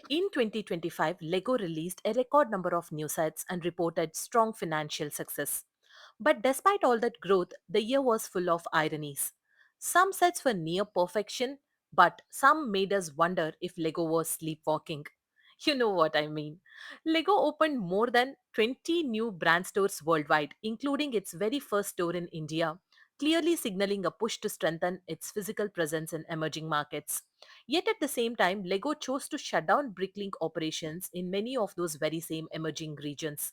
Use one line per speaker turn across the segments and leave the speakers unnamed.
In 2025, Lego released a record number of new sets and reported strong financial success. But despite all that growth, the year was full of ironies. Some sets were near perfection, but some made us wonder if Lego was sleepwalking. You know what I mean. Lego opened more than 20 new brand stores worldwide, including its very first store in India, clearly signaling a push to strengthen its physical presence in emerging markets. Yet at the same time, Lego chose to shut down Bricklink operations in many of those very same emerging regions.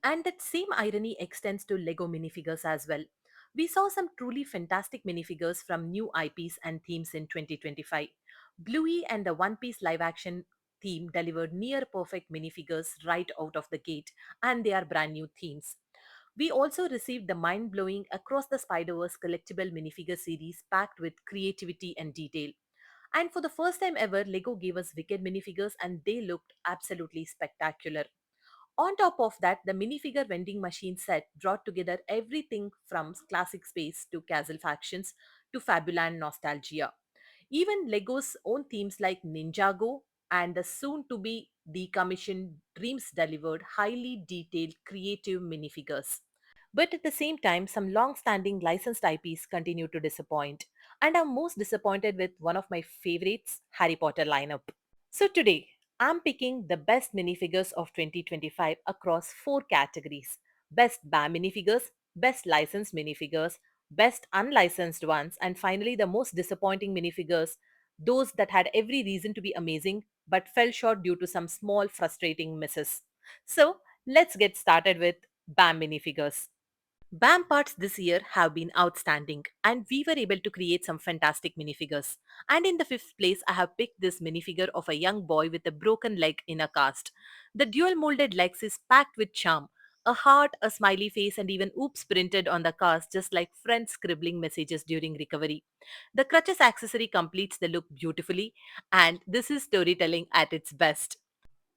And that same irony extends to Lego minifigures as well. We saw some truly fantastic minifigures from new IPs and themes in 2025. Bluey and the One Piece live action theme delivered near perfect minifigures right out of the gate, and they are brand new themes. We also received the mind blowing Across the Spider Verse collectible minifigure series packed with creativity and detail. And for the first time ever, Lego gave us Wicked minifigures and they looked absolutely spectacular. On top of that, the minifigure vending machine set brought together everything from classic space to castle factions to Fabuland nostalgia. Even Lego's own themes like Ninjago and the soon to be decommissioned Dreams delivered highly detailed creative minifigures. But at the same time, some long standing licensed IPs continue to disappoint. And I'm most disappointed with one of my favorites, Harry Potter lineup. So today, I'm picking the best minifigures of 2025 across four categories: best BAM minifigures, best licensed minifigures, best unlicensed ones, and finally the most disappointing minifigures, those that had every reason to be amazing but fell short due to some small frustrating misses. So let's get started with BAM minifigures. BAM parts this year have been outstanding, and we were able to create some fantastic minifigures. And in the fifth place, I have picked this minifigure of a young boy with a broken leg in a cast. The dual molded legs is packed with charm. A heart, a smiley face, and even oops printed on the cast, just like friends scribbling messages during recovery. The crutches accessory completes the look beautifully, and this is storytelling at its best.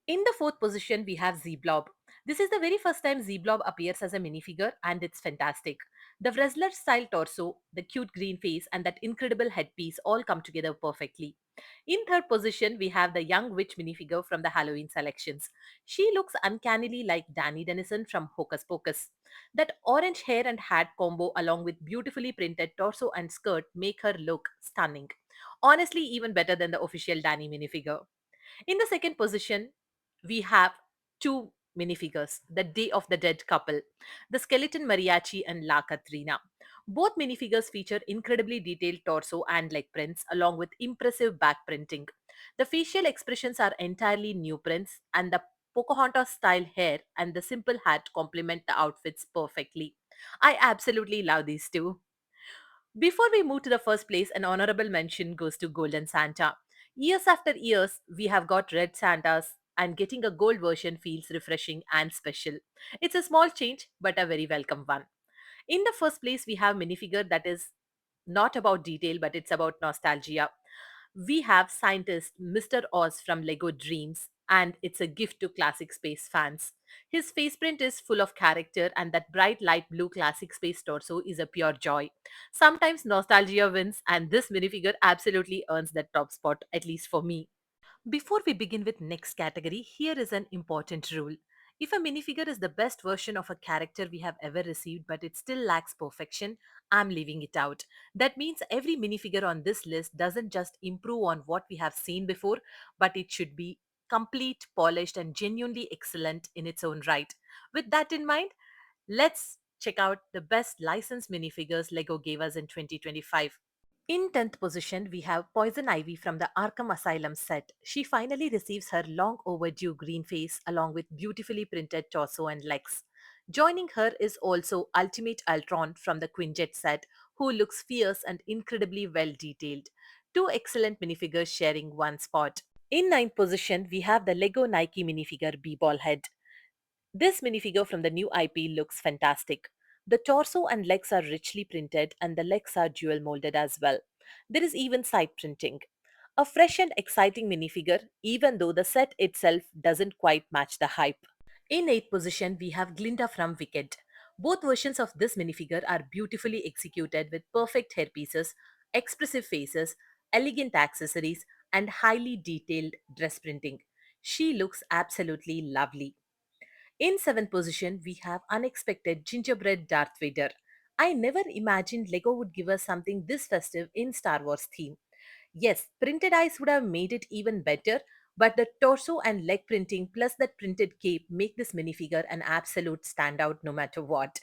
In the fourth position, we have Z-Blob. This is the very first time Z-Blob appears as a minifigure, and it's fantastic. The wrestler style torso, the cute green face, and that incredible headpiece all come together perfectly. In third position, we have the young witch minifigure from the Halloween selections. She looks uncannily like Danny Dennison from Hocus Pocus. That orange hair and hat combo, along with beautifully printed torso and skirt, make her look stunning. Honestly, even better than the official Danny minifigure. In the second position, we have two minifigures, the Day of the Dead couple, the skeleton mariachi and La Katrina. Both minifigures feature incredibly detailed torso and leg prints, along with impressive back printing. The facial expressions are entirely new prints, and the Pocahontas style hair and the simple hat complement the outfits perfectly. I absolutely love these two. Before we move to the first place, an honorable mention goes to Golden Santa. Years after years, we have got Red Santas, and getting a gold version feels refreshing and special. It's a small change, but a very welcome one. In the first place, we have minifigure that is not about detail, but it's about nostalgia. We have scientist Mr. Oz from Lego Dreams, and it's a gift to classic space fans. His face print is full of character, and that bright light blue classic space torso is a pure joy. Sometimes nostalgia wins, and this minifigure absolutely earns that top spot, at least for me. Before we begin with next category, here is an important rule. If a minifigure is the best version of a character we have ever received but it still lacks perfection, I'm leaving it out. That means every minifigure on this list doesn't just improve on what we have seen before, but it should be complete, polished, and genuinely excellent in its own right. With that in mind, let's check out the best licensed minifigures Lego gave us in 2025. In 10th position, we have Poison Ivy from the Arkham Asylum set. She finally receives her long overdue green face along with beautifully printed torso and legs. Joining her is also Ultimate Ultron from the Quinjet set, who looks fierce and incredibly well detailed. Two excellent minifigures sharing one spot. In ninth position, we have the Lego Nike minifigure B-Ball Head. This minifigure from the new IP looks fantastic. The torso and legs are richly printed, and the legs are jewel molded as well. There is even side printing. A fresh and exciting minifigure, even though the set itself doesn't quite match the hype. In 8th position, we have Glinda from Wicked. Both versions of this minifigure are beautifully executed with perfect hairpieces, expressive faces, elegant accessories, and highly detailed dress printing. She looks absolutely lovely. In seventh position, we have unexpected gingerbread Darth Vader. I never imagined Lego would give us something this festive in Star Wars theme. Yes, printed eyes would have made it even better, but the torso and leg printing plus that printed cape make this minifigure an absolute standout no matter what.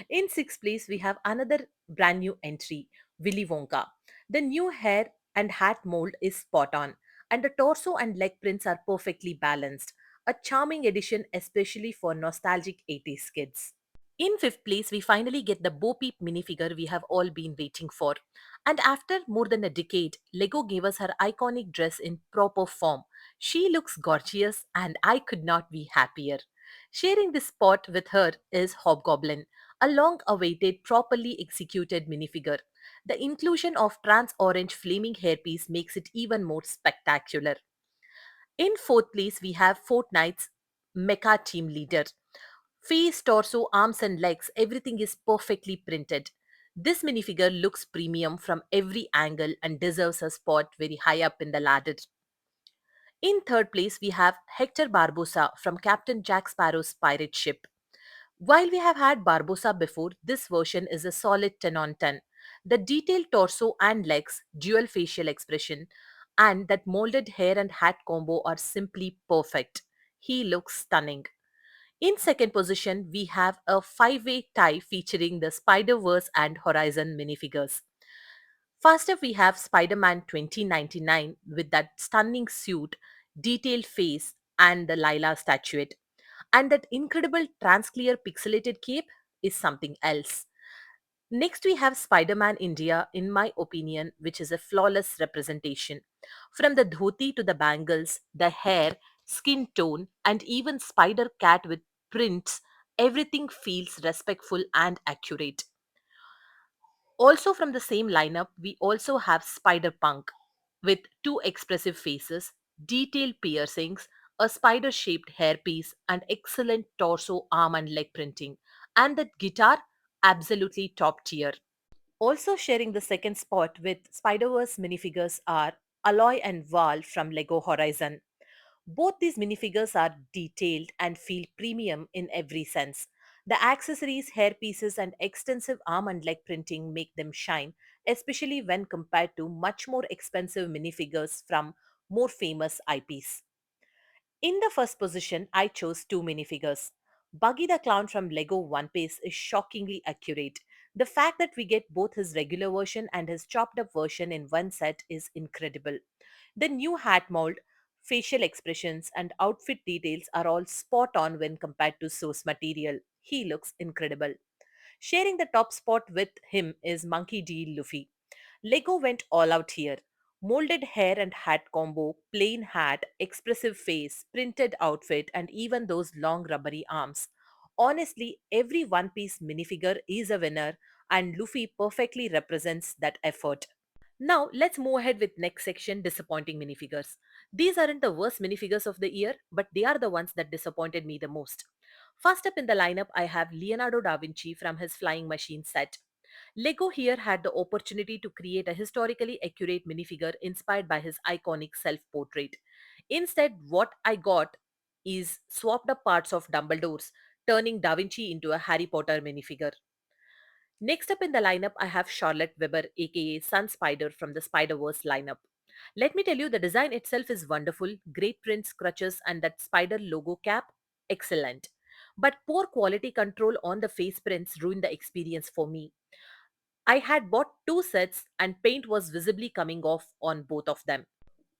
In sixth place, we have another brand new entry, Willy Wonka. The new hair and hat mold is spot on, and the torso and leg prints are perfectly balanced. A charming addition, especially for nostalgic 80s kids. In fifth place, we finally get the Bo Peep minifigure we have all been waiting for. And after more than a decade, Lego gave us her iconic dress in proper form. She looks gorgeous, and I could not be happier. Sharing this spot with her is Hobgoblin, a long awaited, properly executed minifigure. The inclusion of trans orange flaming hairpiece makes it even more spectacular. In fourth place, we have Fortnite's Mecha Team Leader. Face, torso, arms, and legs, everything is perfectly printed. This minifigure looks premium from every angle and deserves a spot very high up in the ladder. In third place, we have Hector Barbosa from Captain Jack Sparrow's pirate ship. While we have had Barbosa before, this version is a solid 10 on 10. The detailed torso and legs, dual facial expression, and that molded hair and hat combo are simply perfect. He looks stunning. In second position, we have a five-way tie featuring the Spider-Verse and Horizon minifigures. First up, we have Spider-Man 2099 with that stunning suit, detailed face, and the Lila statuette. And that incredible transclear pixelated cape is something else. Next, we have Spider Man India, in my opinion, which is a flawless representation. From the dhoti to the bangles, the hair, skin tone, and even Spider Cat with prints, everything feels respectful and accurate. Also, from the same lineup, we also have Spider Punk with two expressive faces, detailed piercings, a spider shaped hairpiece, and excellent torso, arm, and leg printing. And that guitar, absolutely top tier. Also sharing the second spot with Spider-Verse minifigures are Aloy and Val from Lego Horizon. Both these minifigures are detailed and feel premium in every sense. The accessories, hairpieces, and extensive arm and leg printing make them shine, especially when compared to much more expensive minifigures from more famous IPs. In the first position, I chose two minifigures. Buggy the Clown from Lego One Piece is shockingly accurate. The fact that we get both his regular version and his chopped up version in one set is incredible. The new hat mold, facial expressions, and outfit details are all spot on when compared to source material. He looks incredible. Sharing the top spot with him is Monkey D. Luffy. Lego went all out here. Molded hair and hat combo, plain hat, expressive face, printed outfit, and even those long rubbery arms. Honestly, every One Piece minifigure is a winner, and Luffy perfectly represents that effort. Now, let's move ahead with next section, disappointing minifigures. These aren't the worst minifigures of the year, but they are the ones that disappointed me the most. First up in the lineup, I have Leonardo da Vinci from his Flying Machine set. Lego here had the opportunity to create a historically accurate minifigure inspired by his iconic self-portrait. Instead, what I got is swapped up parts of Dumbledore's, turning Da Vinci into a Harry Potter minifigure. Next up in the lineup, I have Charlotte Weber, aka Sun Spider from the Spider Verse lineup. Let me tell you, the design itself is wonderful, great prints, crutches, and that spider logo cap, excellent. But poor quality control on the face prints ruined the experience for me. I had bought two sets, and paint was visibly coming off on both of them.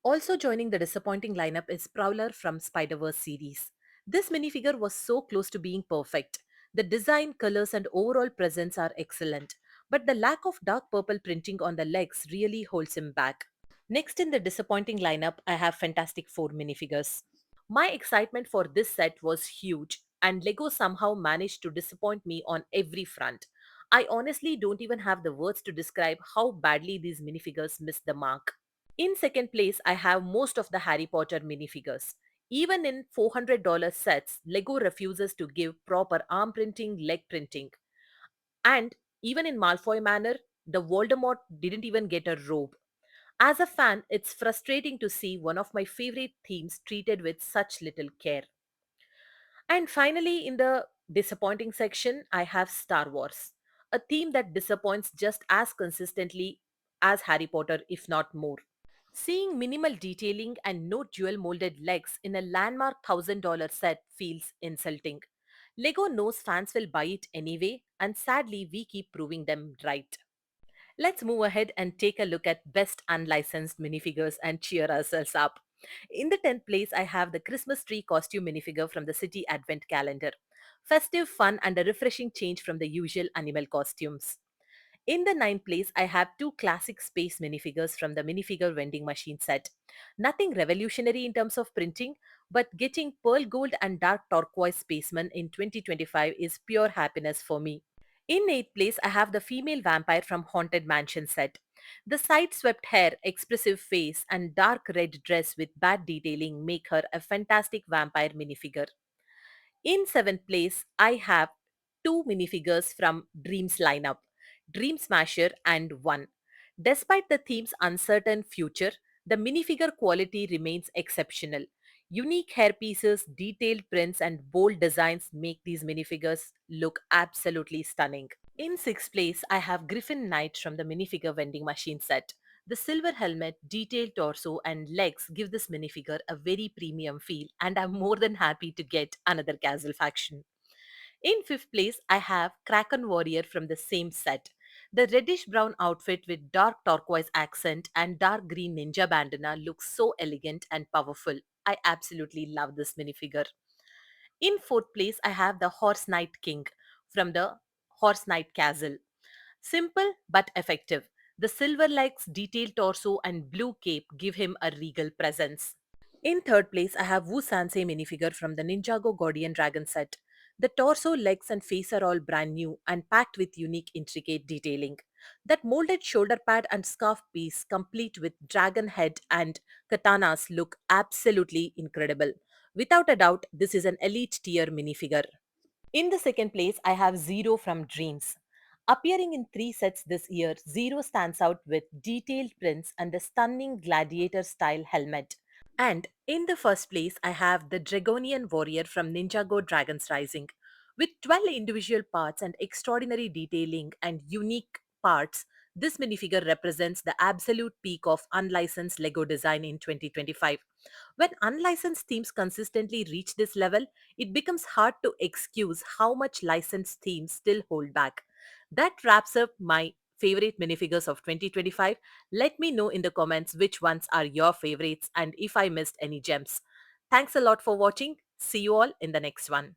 Also joining the disappointing lineup is Prowler from Spider-Verse series. This minifigure was so close to being perfect. The design, colors, and overall presence are excellent, but the lack of dark purple printing on the legs really holds him back. Next in the disappointing lineup, I have Fantastic Four minifigures. My excitement for this set was huge, and Lego somehow managed to disappoint me on every front. I honestly don't even have the words to describe how badly these minifigures missed the mark. In second place, I have most of the Harry Potter minifigures. Even in $400 sets, Lego refuses to give proper arm printing, leg printing. And even in Malfoy Manor, the Voldemort didn't even get a robe. As a fan, it's frustrating to see one of my favorite themes treated with such little care. And finally, in the disappointing section, I have Star Wars, a theme that disappoints just as consistently as Harry Potter, if not more. Seeing minimal detailing and no dual molded legs in a landmark $1,000 set feels insulting. Lego knows fans will buy it anyway, and sadly, we keep proving them right. Let's move ahead and take a look at best unlicensed minifigures and cheer ourselves up. In the 10th place, I have the Christmas tree costume minifigure from the City Advent Calendar. Festive fun and a refreshing change from the usual animal costumes. In the ninth place, I have two classic space minifigures from the minifigure vending machine set. Nothing revolutionary in terms of printing, but getting pearl gold and dark turquoise spaceman in 2025 is pure happiness for me. In eighth place, I have the female vampire from Haunted Mansion set. The side-swept hair, expressive face, and dark red dress with bad detailing make her a fantastic vampire minifigure. In seventh place, I have two minifigures from Dreams lineup, Dream Smasher and One. Despite the theme's uncertain future, the minifigure quality remains exceptional. Unique hairpieces, detailed prints, and bold designs make these minifigures look absolutely stunning. In sixth place, I have Griffin Knight from the minifigure vending machine set. The silver helmet, detailed torso, and legs give this minifigure a very premium feel, and I'm more than happy to get another casual faction. In fifth place, I have Kraken Warrior from the same set. The reddish brown outfit with dark turquoise accent and dark green ninja bandana looks so elegant and powerful. I absolutely love this minifigure. In fourth place, I have the Horse Knight King from the Horse Knight Castle. Simple but effective. The silver legs, detailed torso, and blue cape give him a regal presence. In third place, I have Wu Sansei minifigure from the Ninjago Guardian Dragon set. The torso, legs, and face are all brand new and packed with unique, intricate detailing. That molded shoulder pad and scarf piece, complete with dragon head and katanas, look absolutely incredible. Without a doubt, this is an elite tier minifigure. In the second place, I have Zero from Dreams. Appearing in three sets this year, Zero stands out with detailed prints and a stunning gladiator style helmet. And in the first place, I have the Dragonian Warrior from Ninjago Dragons Rising. With 12 individual parts and extraordinary detailing and unique parts, this minifigure represents the absolute peak of unlicensed LEGO design in 2025. When unlicensed themes consistently reach this level, it becomes hard to excuse how much licensed themes still hold back. That wraps up my favorite minifigures of 2025. Let me know in the comments which ones are your favorites and if I missed any gems. Thanks a lot for watching. See you all in the next one.